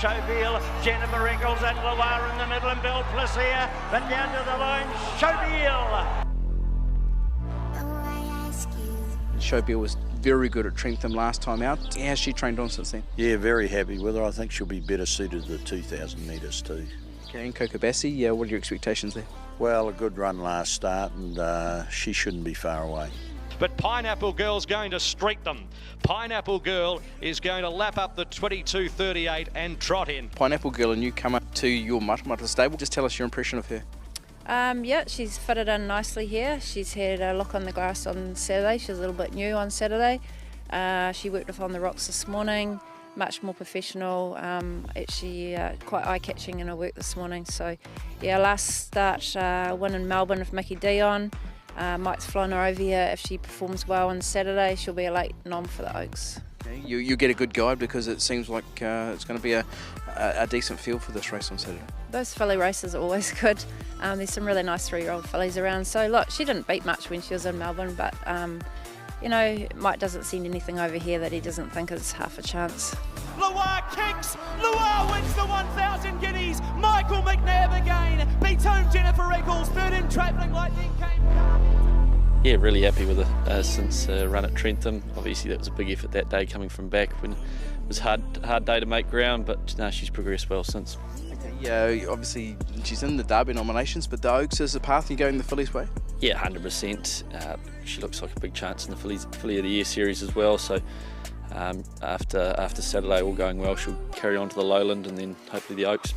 Showbeel, Jennifer Eccles and Loire in the middle, and Bill Plaisir, but down to the line, Showbeel. Showbeel was very good at Trentham last time out. How has she trained on since then? Yeah, very happy with her. I think she'll be better suited to the 2,000 metres too. Okay, and Kokobassi, what are your expectations there? Well, a good run last start, and she shouldn't be far away. But Pineapple Girl's going to streak them. Pineapple Girl is going to lap up the 22.38 and trot in. Pineapple Girl, a newcomer to your Matamata stable. Just tell us your impression of her. Yeah, she's fitted in nicely here. She's had a look on the grass on Saturday. She was a little bit new on Saturday. She worked with on the rocks this morning, much more professional, actually quite eye-catching in her work this morning. So yeah, last start win in Melbourne with Mickey Dion. Mike's flying her over here. If she performs well on Saturday, she'll be a late nom for the Oaks. Okay, you get a good guide because it seems like it's going to be a decent field for this race on Saturday. Those filly races are always good. There's some really nice 3-year-old fillies around. So look, she didn't beat much when she was in Melbourne, but you know, Mike doesn't see anything over here that he doesn't think is half a chance. Loire kicks. Loire wins the 1,000 guineas. Michael McNabb again beats home Jennifer Eccles. Third in Travelling Lightning came. Yeah, really happy with her since run at Trentham. Obviously that was a big effort that day coming from back when it was a hard day to make ground, but no, she's progressed well since. Yeah, obviously she's in the Derby nominations, but the Oaks is the path you going the fillies' way? Yeah, 100%. She looks like a big chance in the Filly of the Year series as well, so after Saturday all going well, she'll carry on to the Lowland and then hopefully the Oaks.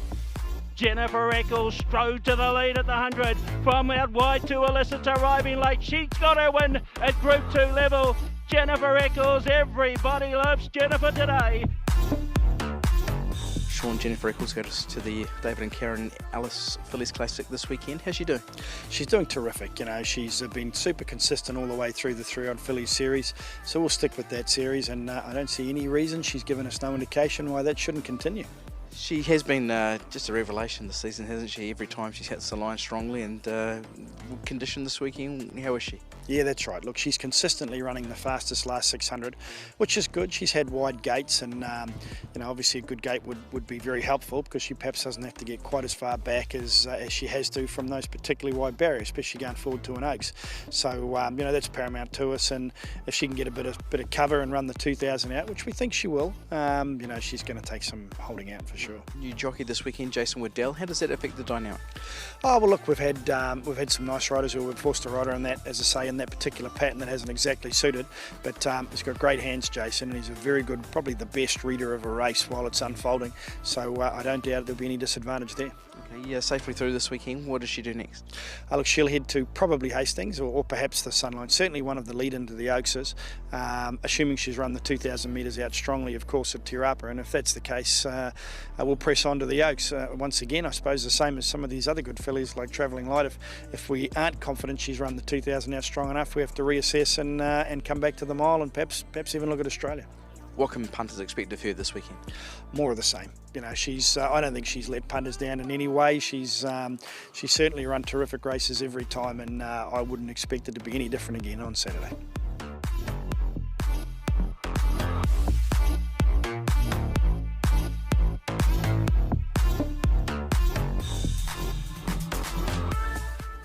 Jennifer Eccles strode to the lead at the 100. From out wide to Illicit arriving late. She's got her win at Group 2 level. Jennifer Eccles, everybody loves Jennifer today. Sean, Jennifer Eccles goes to the David and Karyn Ellis Fillies Classic this weekend. How's she doing? She's doing terrific. You know, she's been super consistent all the way through the 3-odd Fillies series, so we'll stick with that series, and I don't see any reason. She's given us no indication why that shouldn't continue. She has been just a revelation this season, hasn't she? Every time she hits the line strongly, and condition this weekend, how is she? Yeah, that's right. Look, she's consistently running the fastest last 600, which is good. She's had wide gates, and you know, obviously a good gate would be very helpful because she perhaps doesn't have to get quite as far back as she has to from those particularly wide barriers, especially going forward to an Oaks. So you know, that's paramount to us, and if she can get a bit of cover and run the 2,000 out, which we think she will, you know, she's going to take some holding out for sure. New jockey this weekend, Jason Waddell. How does that affect the dynamic? Oh well, look, we've had some nice riders who have forced a rider in that, as I say, in that particular pattern that hasn't exactly suited, but he's got great hands, Jason, and he's a very good, probably the best reader of a race while it's unfolding. So I don't doubt there'll be any disadvantage there. Okay, yeah, safely through this weekend. What does she do next? Look, she'll head to probably Hastings or perhaps the Sunline, certainly one of the lead into the Oakses, assuming she's run the 2,000 metres out strongly, of course, at Te Rapa, and if that's the case, we'll press on to the Oaks. Once again, I suppose the same as some of these other good fillies like Travelling Light. If we aren't confident she's run the 2,000 out strong enough, we have to reassess and come back to the mile and perhaps even look at Australia. What can punters expect of her this weekend? More of the same. You know, she's. I don't think she's let punters down in any way. She's certainly run terrific races every time, and I wouldn't expect it to be any different again on Saturday.